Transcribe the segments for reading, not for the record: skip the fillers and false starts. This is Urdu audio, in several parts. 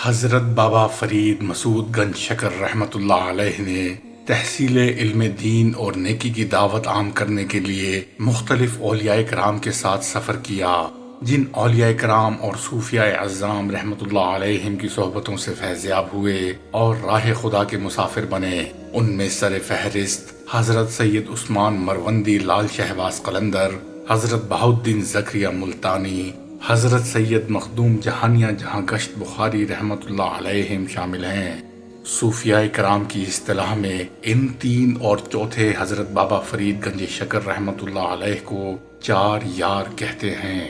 حضرت بابا فرید مسعود گنج شکر رحمۃ اللہ علیہ نے تحصیل علم دین اور نیکی کی دعوت عام کرنے کے لیے مختلف اولیاء کرام کے ساتھ سفر کیا، جن اولیاء کرام اور صوفیاء اعظام رحمۃ اللہ علیہم کی صحبتوں سے فیضیاب ہوئے اور راہ خدا کے مسافر بنے، ان میں سر فہرست حضرت سید عثمان مروندی لال شہباز قلندر، حضرت بہاؤالدین زکریا ملتانی، حضرت سید مخدوم جہانیہ جہاں گشت بخاری رحمۃ اللہ علیہم شامل ہیں۔ صوفیاء کرام کی اصطلاح میں ان تین اور چوتھے حضرت بابا فرید گنج شکر رحمۃ اللہ علیہ کو چار یار کہتے ہیں۔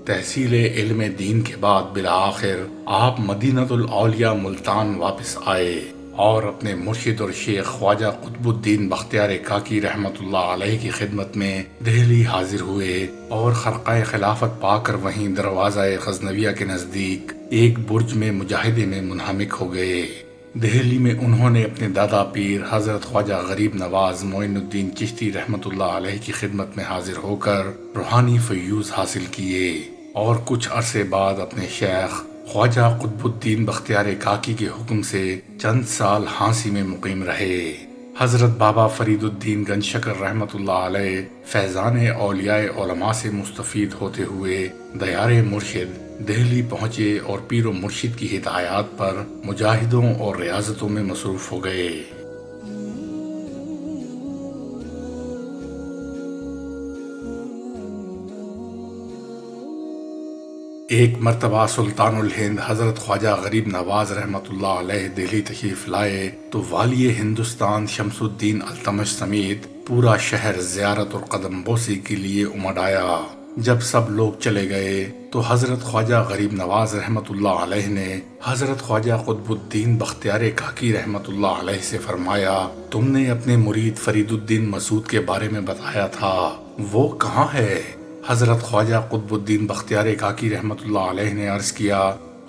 تحصیل علم دین کے بعد بالآخر آپ مدینۃ الاولیاء ملتان واپس آئے اور اپنے مرشد اور شیخ خواجہ قطب الدین بختیار کاکی رحمۃ اللہ علیہ کی خدمت میں دہلی حاضر ہوئے اور خرقہ خلافت پا کر وہیں دروازہ غزنویہ کے نزدیک ایک برج میں مجاہدے میں منہمک ہو گئے۔ دہلی میں انہوں نے اپنے دادا پیر حضرت خواجہ غریب نواز معین الدین چشتی رحمۃ اللہ علیہ کی خدمت میں حاضر ہو کر روحانی فیوض حاصل کیے اور کچھ عرصے بعد اپنے شیخ خواجہ قطب الدین بختیار کاکی کے حکم سے چند سال ہانسی میں مقیم رہے۔ حضرت بابا فرید الدین گنج شکر رحمۃ اللہ علیہ فیضان اولیاء علماء سے مستفید ہوتے ہوئے دیار مرشد دہلی پہنچے اور پیر و مرشد کی ہدایات پر مجاہدوں اور ریاضتوں میں مصروف ہو گئے۔ ایک مرتبہ سلطان الہند حضرت خواجہ غریب نواز رحمۃ اللہ علیہ دہلی تشریف لائے تو والی ہندوستان شمس الدین التمش سمیت پورا شہر زیارت اور قدم بوسی کے لیے امڈ آیا۔ جب سب لوگ چلے گئے تو حضرت خواجہ غریب نواز رحمۃ اللہ علیہ نے حضرت خواجہ قطب الدین بختیار کاکی رحمۃ اللہ علیہ سے فرمایا، تم نے اپنے مرید فرید الدین مسعود کے بارے میں بتایا تھا، وہ کہاں ہے؟ حضرت خواجہ قطب الدین بختیار کاکی رحمۃ اللہ علیہ نے عرض کیا،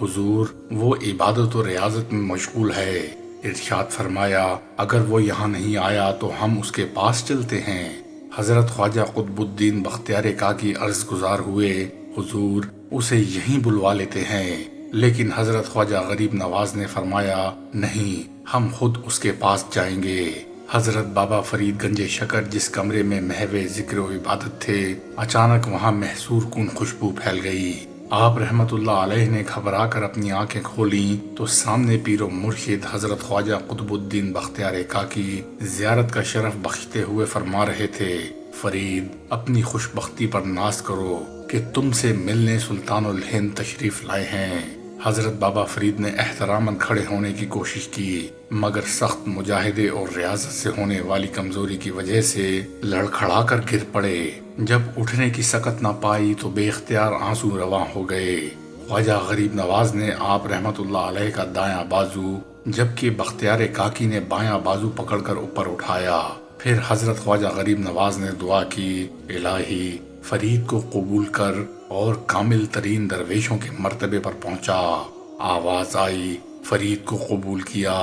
حضور وہ عبادت و ریاضت میں مشغول ہے۔ ارشاد فرمایا، اگر وہ یہاں نہیں آیا تو ہم اس کے پاس چلتے ہیں۔ حضرت خواجہ قطب الدین بختیار کاکی عرض گزار ہوئے، حضور اسے یہیں بلوا لیتے ہیں، لیکن حضرت خواجہ غریب نواز نے فرمایا، نہیں، ہم خود اس کے پاس جائیں گے۔ حضرت بابا فرید گنج شکر جس کمرے میں محو ذکر و عبادت تھے، اچانک وہاں محصور کن خوشبو پھیل گئی۔ آپ رحمت اللہ علیہ نے گھبرا کر اپنی آنکھیں کھولیں تو سامنے پیر و مرشد حضرت خواجہ قطب الدین بختیار کاکی زیارت کا شرف بخشتے ہوئے فرما رہے تھے، فرید اپنی خوش بختی پر ناز کرو کہ تم سے ملنے سلطان الہند تشریف لائے ہیں۔ حضرت بابا فرید نے احتراماً کھڑے ہونے کی کوشش کی، مگر سخت مجاہدے اور ریاضت سے ہونے والی کمزوری کی وجہ سے لڑکھڑا کر گر پڑے۔ جب اٹھنے کی سکت نہ پائی تو بے اختیار آنسو رواں ہو گئے۔ خواجہ غریب نواز نے آپ رحمت اللہ علیہ کا دایاں بازو جبکہ بختیار کاکی نے بایاں بازو پکڑ کر اوپر اٹھایا۔ پھر حضرت خواجہ غریب نواز نے دعا کی، الہی فرید کو قبول کر اور کامل ترین درویشوں کے مرتبے پر پہنچا۔ آواز آئی، فرید کو قبول کیا،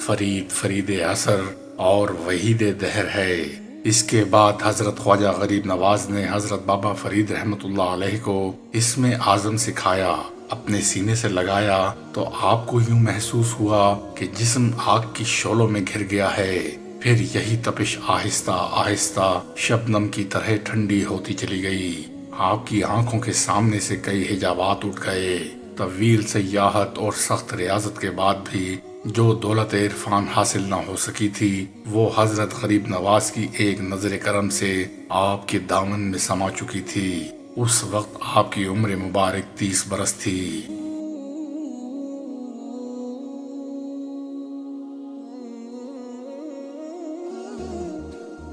فرید فرید عصر اور وحید دہر ہے۔ اس کے بعد حضرت خواجہ غریب نواز نے حضرت بابا فرید رحمت اللہ علیہ کو اسم اعظم سکھایا، اپنے سینے سے لگایا تو آپ کو یوں محسوس ہوا کہ جسم آگ کی شعلوں میں گھر گیا ہے۔ پھر یہی تپش آہستہ آہستہ شبنم کی طرح ٹھنڈی ہوتی چلی گئی۔ آپ کی آنکھوں کے سامنے سے کئی حجابات اٹھ گئے۔ طویل سیاحت اور سخت ریاضت کے بعد بھی جو دولت عرفان حاصل نہ ہو سکی تھی، وہ حضرت غریب نواز کی ایک نظر کرم سے آپ کے دامن میں سما چکی تھی۔ اس وقت آپ کی عمر مبارک 30 برس تھی۔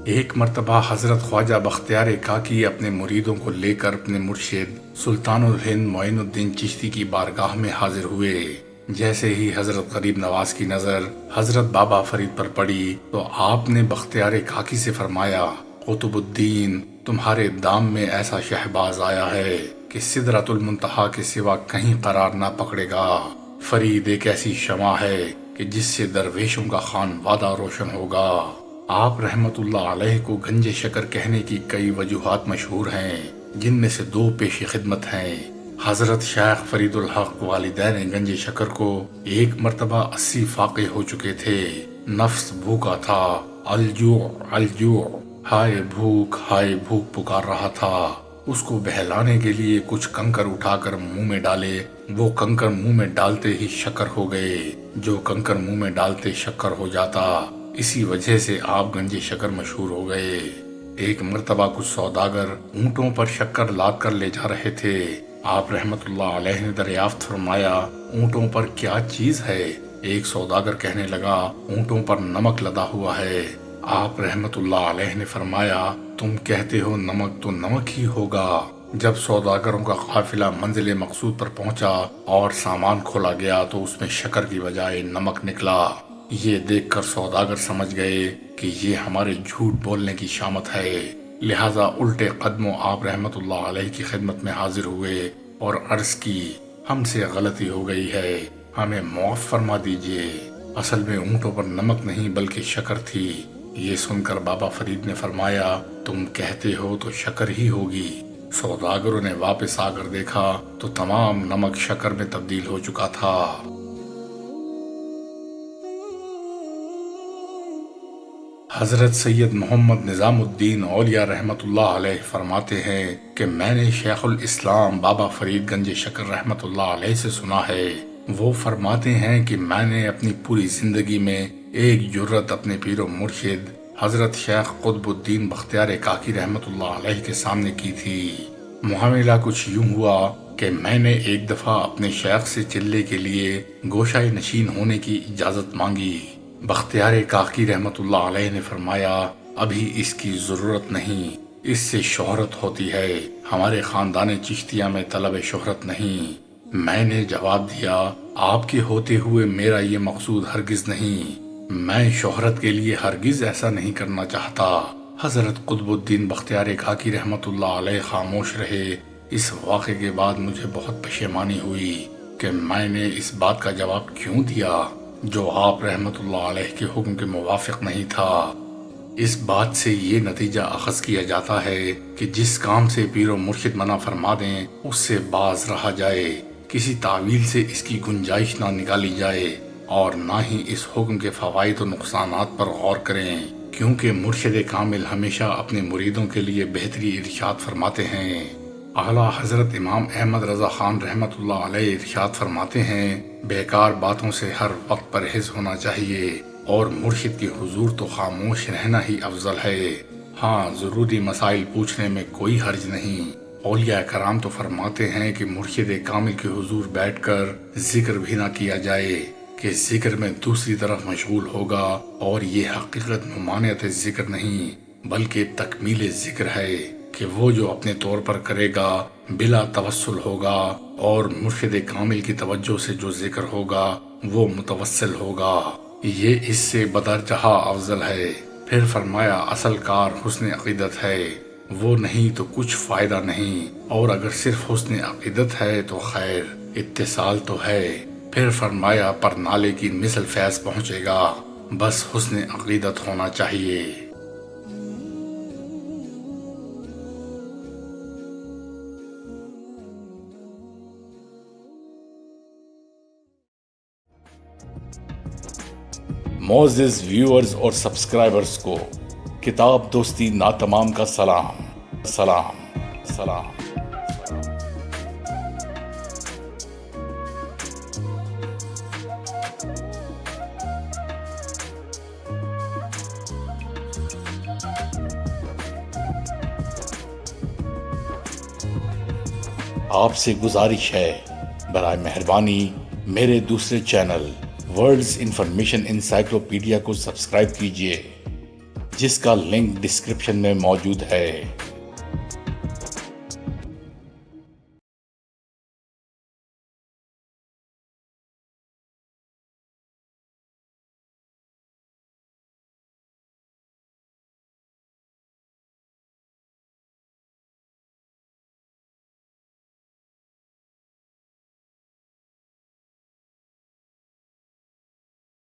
ایک مرتبہ حضرت خواجہ بختیار کاکی اپنے مریدوں کو لے کر اپنے مرشد سلطان الہند معین الدین چشتی کی بارگاہ میں حاضر ہوئے۔ جیسے ہی حضرت غریب نواز کی نظر حضرت بابا فرید پر پڑی تو آپ نے بختیار کاکی سے فرمایا، قطب الدین تمہارے دام میں ایسا شہباز آیا ہے کہ سدرۃ المنتہا کے سوا کہیں قرار نہ پکڑے گا۔ فرید ایک ایسی شمع ہے کہ جس سے درویشوں کا خانوادہ روشن ہوگا۔ آپ رحمت اللہ علیہ کو گنج شکر کہنے کی کئی وجوہات مشہور ہیں، جن میں سے 2 پیش خدمت ہیں۔ حضرت شیخ فرید الحق والدین گنج شکر کو ایک مرتبہ 80 فاقے ہو چکے تھے۔ نفس بھوکا تھا، الجوع الجوع، ہائے بھوک پکار رہا تھا۔ اس کو بہلانے کے لیے کچھ کنکر اٹھا کر منہ میں ڈالے۔ وہ کنکر منہ میں ڈالتے ہی شکر ہو گئے۔ جو کنکر منہ میں ڈالتے شکر ہو جاتا، اسی وجہ سے آپ گنج شکر مشہور ہو گئے۔ ایک مرتبہ کچھ سوداگر اونٹوں پر شکر لاد کر لے جا رہے تھے۔ آپ رحمت اللہ علیہ نے دریافت فرمایا، اونٹوں پر کیا چیز ہے؟ ایک سوداگر کہنے لگا، اونٹوں پر نمک لدا ہوا ہے۔ آپ رحمت اللہ علیہ نے فرمایا، تم کہتے ہو نمک تو نمک ہی ہوگا۔ جب سوداگروں کا قافلہ منزل مقصود پر پہنچا اور سامان کھولا گیا تو اس میں شکر کی بجائے نمک نکلا۔ یہ دیکھ کر سوداگر سمجھ گئے کہ یہ ہمارے جھوٹ بولنے کی شامت ہے، لہٰذا الٹے قدموں آپ رحمت اللہ علیہ کی خدمت میں حاضر ہوئے اور عرض کی، ہم سے غلطی ہو گئی ہے، ہمیں معاف فرما دیجئے۔ اصل میں اونٹوں پر نمک نہیں بلکہ شکر تھی۔ یہ سن کر بابا فرید نے فرمایا، تم کہتے ہو تو شکر ہی ہوگی۔ سوداگروں نے واپس آ کر دیکھا تو تمام نمک شکر میں تبدیل ہو چکا تھا۔ حضرت سید محمد نظام الدین اولیاء رحمت اللہ علیہ فرماتے ہیں کہ میں نے شیخ الاسلام بابا فرید گنج شکر رحمت اللہ علیہ سے سنا ہے، وہ فرماتے ہیں کہ میں نے اپنی پوری زندگی میں ایک جرت اپنے پیر و مرشد حضرت شیخ قطب الدین بختیار کاکی رحمت اللہ علیہ کے سامنے کی تھی۔ معاملہ کچھ یوں ہوا کہ میں نے ایک دفعہ اپنے شیخ سے چلے کے لیے گوشہ نشین ہونے کی اجازت مانگی۔ بختیار کاکی رحمت اللہ علیہ نے فرمایا، ابھی اس کی ضرورت نہیں، اس سے شہرت ہوتی ہے، ہمارے خاندان چشتیہ میں طلب شہرت نہیں۔ میں نے جواب دیا، آپ کے ہوتے ہوئے میرا یہ مقصود ہرگز نہیں، میں شہرت کے لیے ہرگز ایسا نہیں کرنا چاہتا۔ حضرت قطب الدین بختیار کاکی رحمت اللہ علیہ خاموش رہے۔ اس واقعے کے بعد مجھے بہت پشیمانی ہوئی کہ میں نے اس بات کا جواب کیوں دیا جو آپ رحمت اللہ علیہ کے حکم کے موافق نہیں تھا۔ اس بات سے یہ نتیجہ اخذ کیا جاتا ہے کہ جس کام سے پیر و مرشد منع فرما دیں اس سے باز رہا جائے، کسی تعویل سے اس کی گنجائش نہ نکالی جائے اور نہ ہی اس حکم کے فوائد و نقصانات پر غور کریں، کیونکہ مرشد کامل ہمیشہ اپنے مریدوں کے لیے بہتری ارشاد فرماتے ہیں۔ اعلیٰ حضرت امام احمد رضا خان رحمت اللہ علیہ ارشاد فرماتے ہیں، بیکار باتوں سے ہر وقت پرہیز ہونا چاہیے اور مرشد کی حضور تو خاموش رہنا ہی افضل ہے۔ ہاں، ضروری مسائل پوچھنے میں کوئی حرج نہیں۔ اولیاء کرام تو فرماتے ہیں کہ مرشد کامل کے حضور بیٹھ کر ذکر بھی نہ کیا جائے کہ ذکر میں دوسری طرف مشغول ہوگا، اور یہ حقیقت ممانعت ذکر نہیں بلکہ تکمیل ذکر ہے کہ وہ جو اپنے طور پر کرے گا بلا توسل ہوگا، اور مرشد کامل کی توجہ سے جو ذکر ہوگا وہ متوسل ہوگا، یہ اس سے بدرجہ افضل ہے۔ پھر فرمایا، اصل کار حسن عقیدت ہے، وہ نہیں تو کچھ فائدہ نہیں، اور اگر صرف حسن عقیدت ہے تو خیر، اتصال تو ہے۔ پھر فرمایا، پر نالے کی مثل فیض پہنچے گا، بس حسن عقیدت ہونا چاہیے۔ معزز ویورز اور سبسکرائبرز کو کتاب دوستی ناتمام کا سلام سلام سلام۔ آپ سے گزارش ہے، برائے مہربانی میرے دوسرے چینل ورلڈز انفارمیشن انسائکلوپیڈیا کو سبسکرائب کیجیے، جس کا لنک ڈسکرپشن میں موجود ہے۔